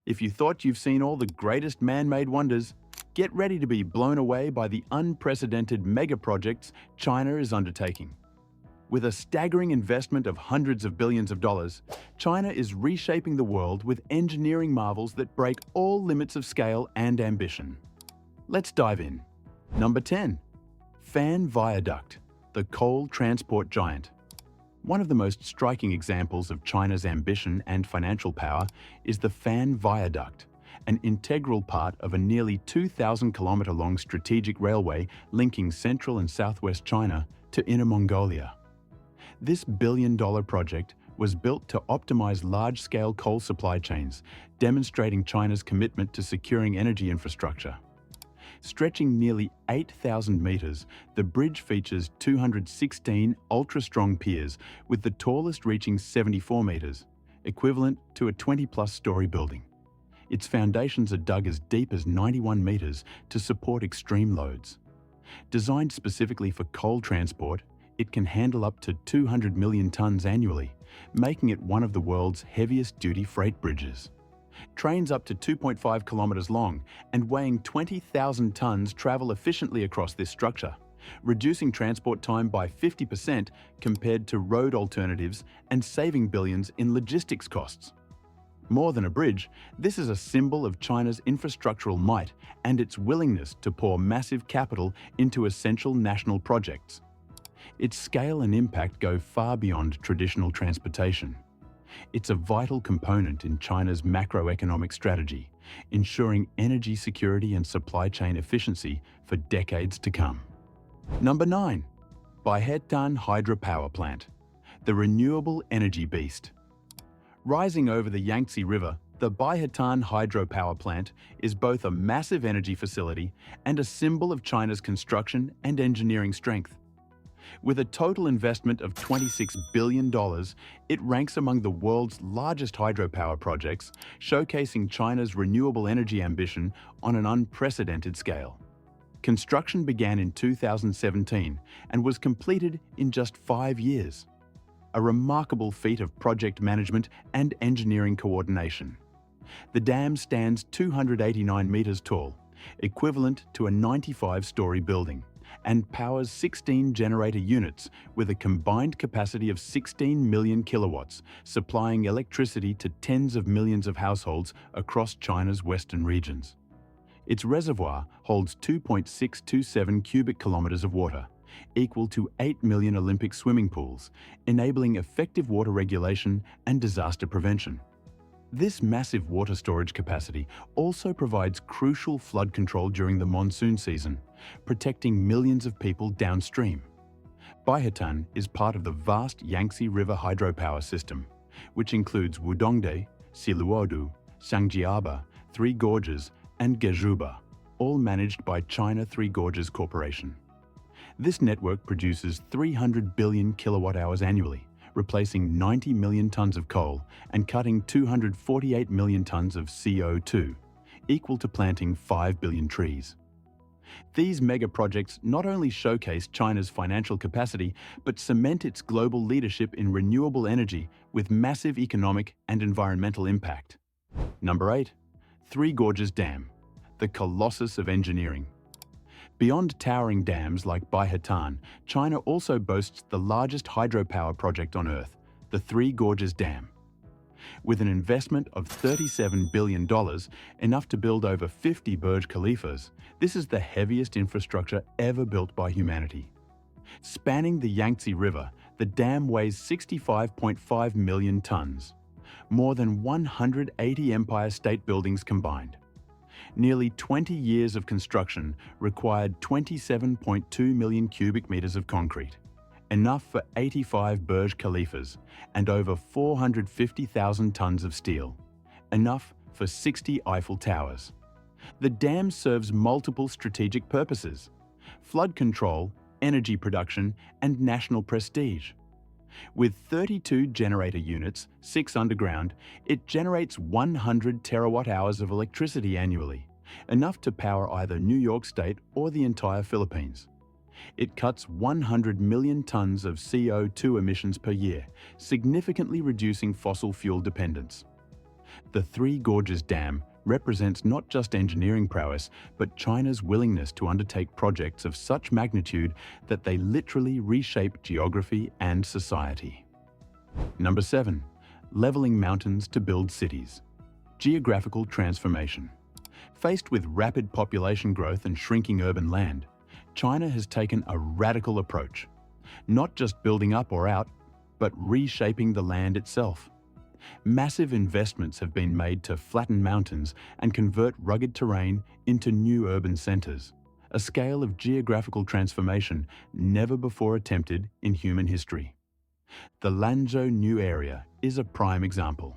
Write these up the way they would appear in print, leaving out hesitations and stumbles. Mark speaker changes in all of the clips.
Speaker 1: If you thought you've seen all the greatest man-made wonders, get ready to be blown away by the unprecedented mega projects China is undertaking. With a staggering investment of hundreds of billions of dollars, China is reshaping the world with engineering marvels that break all limits of scale and ambition. Let's dive in. Number 10. Fan Viaduct, the coal transport giant. One of the most striking examples of China's ambition and financial power is the Fan Viaduct, an integral part of a nearly 2,000-kilometer-long strategic railway linking central and southwest China to Inner Mongolia. This billion-dollar project was built to optimize large-scale coal supply chains, demonstrating China's commitment to securing energy infrastructure. Stretching nearly 8,000 meters, the bridge features 216 ultra-strong piers, with the tallest reaching 74 meters, equivalent to a 20-plus story building. Its foundations are dug as deep as 91 meters to support extreme loads. Designed specifically for coal transport, it can handle up to 200 million tons annually, making it one of the world's heaviest-duty freight bridges. Trains up to 2.5 kilometers long and weighing 20,000 tons travel efficiently across this structure, reducing transport time by 50% compared to road alternatives and saving billions in logistics costs. More than a bridge, this is a symbol of China's infrastructural might and its willingness to pour massive capital into essential national projects. Its scale and impact go far beyond traditional transportation. It's a vital component in China's macroeconomic strategy, ensuring energy security and supply chain efficiency for decades to come. Number 9. Baihetan Hydropower Plant, the renewable energy beast. Rising over the Yangtze River, the Baihetan Hydropower Plant is both a massive energy facility and a symbol of China's construction and engineering strength. With a total investment of $26 billion, it ranks among the world's largest hydropower projects, showcasing China's renewable energy ambition on an unprecedented scale. Construction began in 2017 and was completed in just 5 years. A remarkable feat of project management and engineering coordination. The dam stands 289 meters tall, equivalent to a 95-story building, and powers 16 generator units with a combined capacity of 16 million kilowatts, supplying electricity to tens of millions of households across China's western regions. Its reservoir holds 2.627 cubic kilometers of water, equal to 8 million Olympic swimming pools, enabling effective water regulation and disaster prevention. This massive water storage capacity also provides crucial flood control during the monsoon season, protecting millions of people downstream. Baihetan is part of the vast Yangtze River hydropower system, which includes Wudongde, Siluodu, Xiangjiaba, Three Gorges, and Gezhuba, all managed by China Three Gorges Corporation. This network produces 300 billion kilowatt-hours annually, replacing 90 million tons of coal and cutting 248 million tons of CO2, equal to planting 5 billion trees. These mega projects not only showcase China's financial capacity, but cement its global leadership in renewable energy with massive economic and environmental impact. Number 8. Three Gorges Dam, the colossus of engineering. Beyond towering dams like Baihetan, China also boasts the largest hydropower project on Earth, the Three Gorges Dam. With an investment of $37 billion, enough to build over 50 Burj Khalifas, this is the heaviest infrastructure ever built by humanity. Spanning the Yangtze River, the dam weighs 65.5 million tons, more than 180 Empire State Buildings combined. Nearly 20 years of construction required 27.2 million cubic meters of concrete, enough for 85 Burj Khalifas, and over 450,000 tons of steel, enough for 60 Eiffel Towers. The dam serves multiple strategic purposes: flood control, energy production, and national prestige. With 32 generator units, 6 underground, it generates 100 terawatt-hours of electricity annually, enough to power either New York State or the entire Philippines. It cuts 100 million tons of CO2 emissions per year, significantly reducing fossil fuel dependence. The Three Gorges Dam represents not just engineering prowess, but China's willingness to undertake projects of such magnitude that they literally reshape geography and society. Number 7. Leveling mountains to build cities. Geographical transformation. Faced with rapid population growth and shrinking urban land, China has taken a radical approach, not just building up or out, but reshaping the land itself. Massive investments have been made to flatten mountains and convert rugged terrain into new urban centers, a scale of geographical transformation never before attempted in human history. The Lanzhou New Area is a prime example.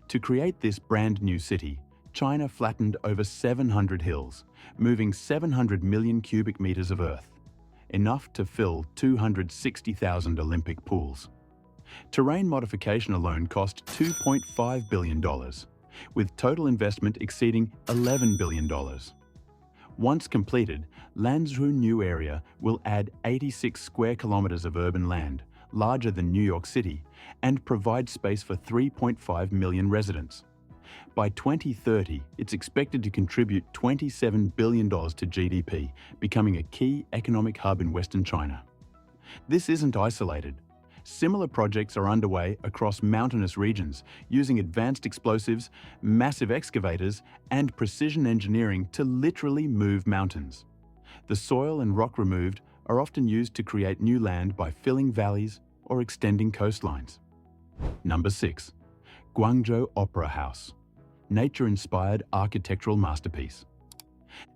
Speaker 1: To create this brand new city, China flattened over 700 hills, moving 700 million cubic meters of earth, enough to fill 260,000 Olympic pools. Terrain modification alone cost $2.5 billion, with total investment exceeding $11 billion. Once completed, Lanzhou New Area will add 86 square kilometers of urban land, larger than New York City, and provide space for 3.5 million residents. By 2030, it's expected to contribute $27 billion to GDP, becoming a key economic hub in Western China. This isn't isolated. Similar projects are underway across mountainous regions, using advanced explosives, massive excavators, and precision engineering to literally move mountains. The soil and rock removed are often used to create new land by filling valleys or extending coastlines. Number 6. Guangzhou Opera House. Nature-inspired architectural masterpiece.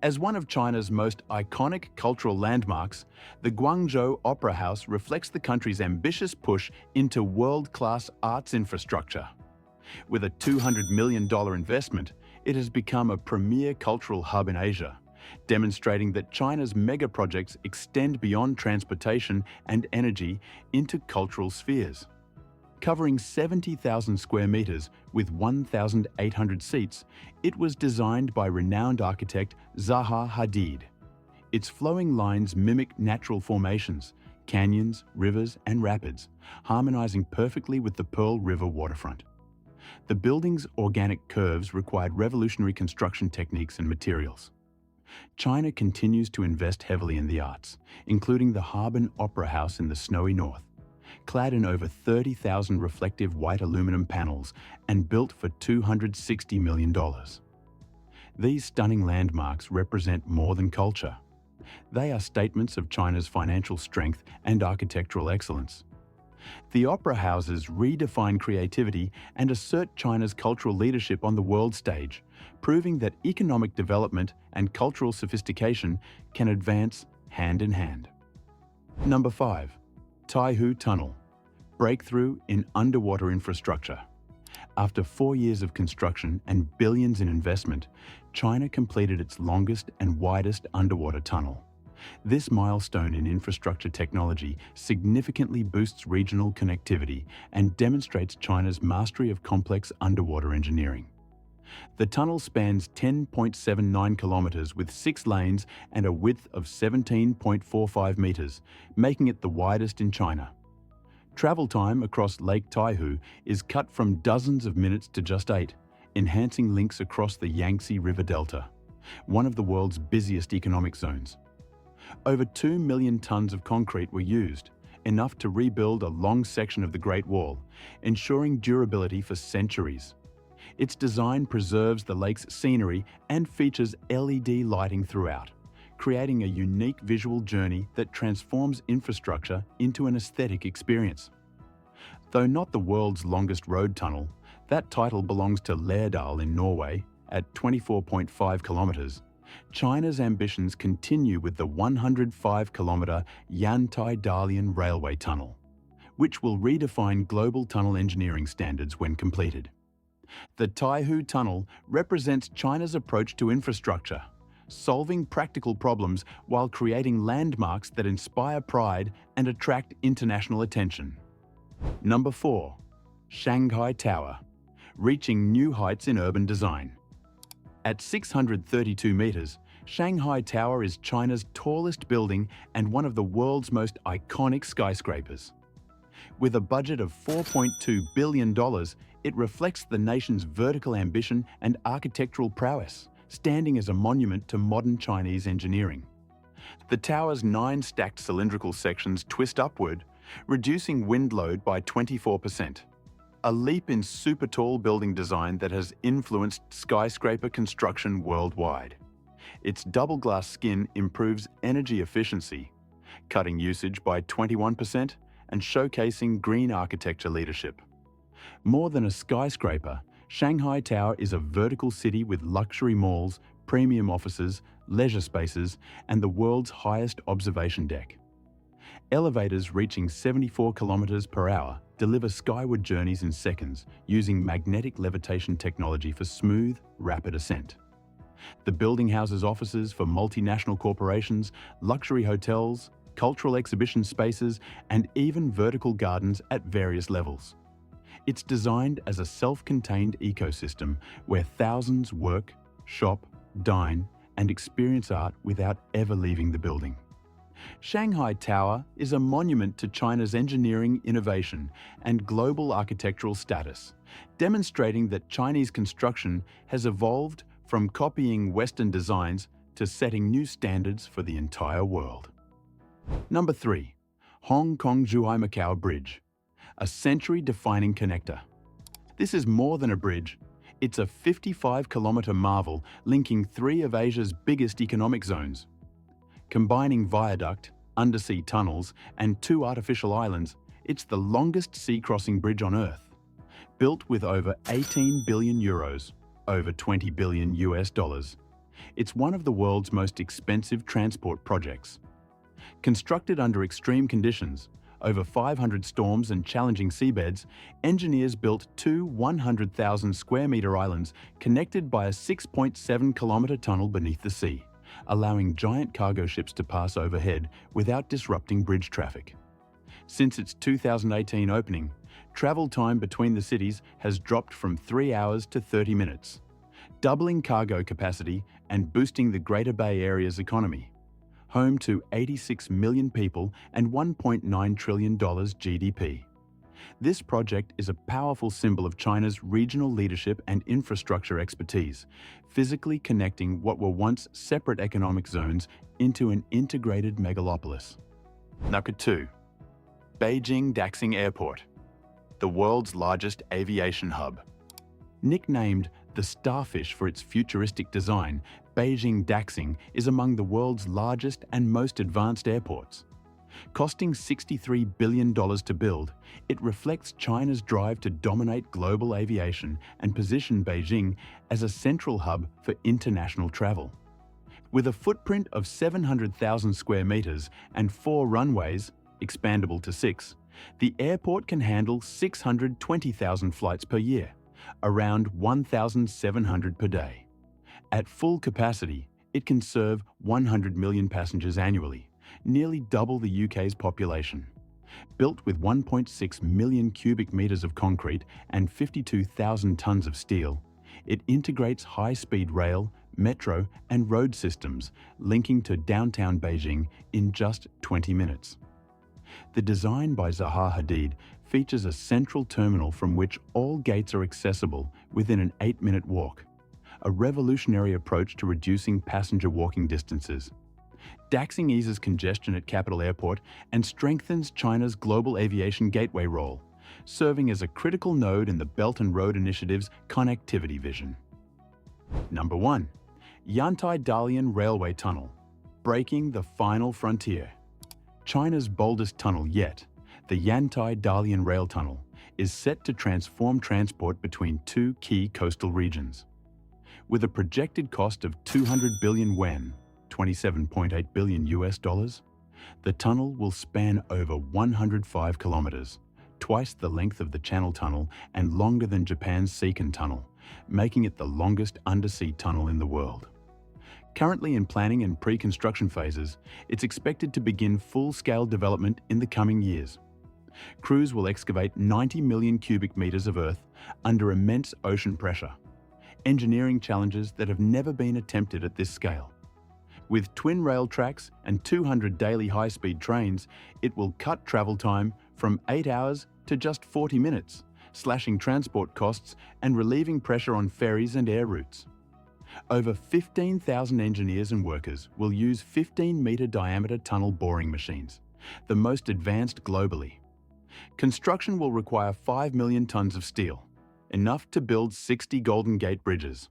Speaker 1: As one of China's most iconic cultural landmarks, the Guangzhou Opera House reflects the country's ambitious push into world-class arts infrastructure. With a $200 million investment, it has become a premier cultural hub in Asia, demonstrating that China's mega projects extend beyond transportation and energy into cultural spheres. Covering 70,000 square meters with 1,800 seats, it was designed by renowned architect Zaha Hadid. Its flowing lines mimic natural formations, canyons, rivers, and rapids, harmonizing perfectly with the Pearl River waterfront. The building's organic curves required revolutionary construction techniques and materials. China continues to invest heavily in the arts, including the Harbin Opera House in the snowy north, clad in over 30,000 reflective white aluminum panels and built for $260 million. These stunning landmarks represent more than culture. They are statements of China's financial strength and architectural excellence. The opera houses redefine creativity and assert China's cultural leadership on the world stage, proving that economic development and cultural sophistication can advance hand in hand. Number 5. Taihu Tunnel. Breakthrough in underwater infrastructure. After 4 years of construction and billions in investment, China completed its longest and widest underwater tunnel. This milestone in infrastructure technology significantly boosts regional connectivity and demonstrates China's mastery of complex underwater engineering. The tunnel spans 10.79 kilometers with 6 lanes and a width of 17.45 meters, making it the widest in China. Travel time across Lake Taihu is cut from dozens of minutes to just 8, enhancing links across the Yangtze River Delta, one of the world's busiest economic zones. Over 2 million tons of concrete were used, enough to rebuild a long section of the Great Wall, ensuring durability for centuries. Its design preserves the lake's scenery and features LED lighting throughout, creating a unique visual journey that transforms infrastructure into an aesthetic experience. Though not the world's longest road tunnel, that title belongs to Lærdal in Norway at 24.5 kilometers. China's ambitions continue with the 105-kilometer Yantai-Dalian Railway Tunnel, which will redefine global tunnel engineering standards when completed. The Taihu Tunnel represents China's approach to infrastructure, solving practical problems while creating landmarks that inspire pride and attract international attention. Number 4. Shanghai Tower. Reaching new heights in urban design. At 632 meters, Shanghai Tower is China's tallest building and one of the world's most iconic skyscrapers. With a budget of $4.2 billion, It reflects the nation's vertical ambition and architectural prowess, standing as a monument to modern Chinese engineering. The tower's 9 stacked cylindrical sections twist upward, reducing wind load by 24%. A leap in super-tall building design that has influenced skyscraper construction worldwide. Its double-glass skin improves energy efficiency, cutting usage by 21% and showcasing green architecture leadership. More than a skyscraper, Shanghai Tower is a vertical city with luxury malls, premium offices, leisure spaces, and the world's highest observation deck. Elevators reaching 74 kilometers per hour deliver skyward journeys in seconds using magnetic levitation technology for smooth, rapid ascent. The building houses offices for multinational corporations, luxury hotels, cultural exhibition spaces, and even vertical gardens at various levels. It's designed as a self-contained ecosystem where thousands work, shop, dine, and experience art without ever leaving the building. Shanghai Tower is a monument to China's engineering innovation and global architectural status, demonstrating that Chinese construction has evolved from copying Western designs to setting new standards for the entire world. Number 3. Hong Kong-Zhuhai-Macau Bridge, a century-defining connector. This is more than a bridge. It's a 55-kilometer marvel linking 3 of Asia's biggest economic zones. Combining viaduct, undersea tunnels, and 2 artificial islands, it's the longest sea-crossing bridge on Earth. Built with over 18 billion euros, over 20 billion US dollars. It's one of the world's most expensive transport projects. Constructed under extreme conditions, over 500 storms and challenging seabeds, engineers built 2 100,000 square meter islands connected by a 6.7-kilometer tunnel beneath the sea, allowing giant cargo ships to pass overhead without disrupting bridge traffic. Since its 2018 opening, travel time between the cities has dropped from 3 hours to 30 minutes, doubling cargo capacity and boosting the Greater Bay Area's economy. Home to 86 million people and $1.9 trillion GDP. This project is a powerful symbol of China's regional leadership and infrastructure expertise, physically connecting what were once separate economic zones into an integrated megalopolis. Number 2. Beijing Daxing Airport, the world's largest aviation hub. Nicknamed the Starfish for its futuristic design, Beijing Daxing is among the world's largest and most advanced airports. Costing $63 billion to build, it reflects China's drive to dominate global aviation and position Beijing as a central hub for international travel. With a footprint of 700,000 square meters and 4 runways, expandable to 6, the airport can handle 620,000 flights per year, around 1,700 per day. At full capacity, it can serve 100 million passengers annually, nearly double the UK's population. Built with 1.6 million cubic meters of concrete and 52,000 tons of steel, it integrates high-speed rail, metro, and road systems, linking to downtown Beijing in just 20 minutes. The design by Zaha Hadid features a central terminal from which all gates are accessible within an 8-minute walk, a revolutionary approach to reducing passenger walking distances. Daxing eases congestion at Capital Airport and strengthens China's global aviation gateway role, serving as a critical node in the Belt and Road Initiative's connectivity vision. Number 1. Yantai Dalian Railway Tunnel, breaking the final frontier. China's boldest tunnel yet, the Yantai Dalian Rail Tunnel, is set to transform transport between 2 key coastal regions. With a projected cost of 200 billion yuan, 27.8 billion US dollars, the tunnel will span over 105 kilometers, twice the length of the Channel Tunnel and longer than Japan's Seikan Tunnel, making it the longest undersea tunnel in the world. Currently in planning and pre-construction phases, it's expected to begin full-scale development in the coming years. Crews will excavate 90 million cubic meters of earth under immense ocean pressure, engineering challenges that have never been attempted at this scale. With twin rail tracks and 200 daily high-speed trains, it will cut travel time from 8 hours to just 40 minutes, slashing transport costs and relieving pressure on ferries and air routes. Over 15,000 engineers and workers will use 15-metre diameter tunnel boring machines, the most advanced globally. Construction will require 5 million tonnes of steel, enough to build 60 Golden Gate bridges.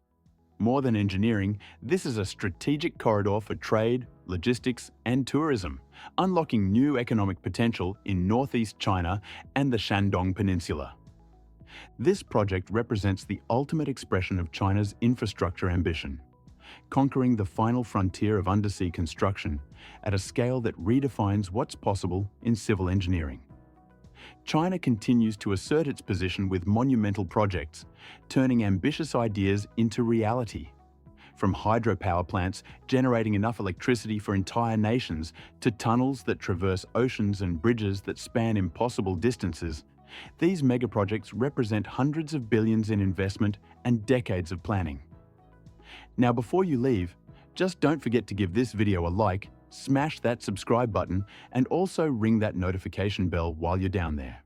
Speaker 1: More than engineering, this is a strategic corridor for trade, logistics and tourism, unlocking new economic potential in northeast China and the Shandong Peninsula. This project represents the ultimate expression of China's infrastructure ambition, conquering the final frontier of undersea construction at a scale that redefines what's possible in civil engineering. China continues to assert its position with monumental projects, turning ambitious ideas into reality. From hydropower plants generating enough electricity for entire nations to tunnels that traverse oceans and bridges that span impossible distances, these megaprojects represent hundreds of billions in investment and decades of planning. Now, before you leave, just don't forget to give this video a like, smash that subscribe button, and also ring that notification bell while you're down there.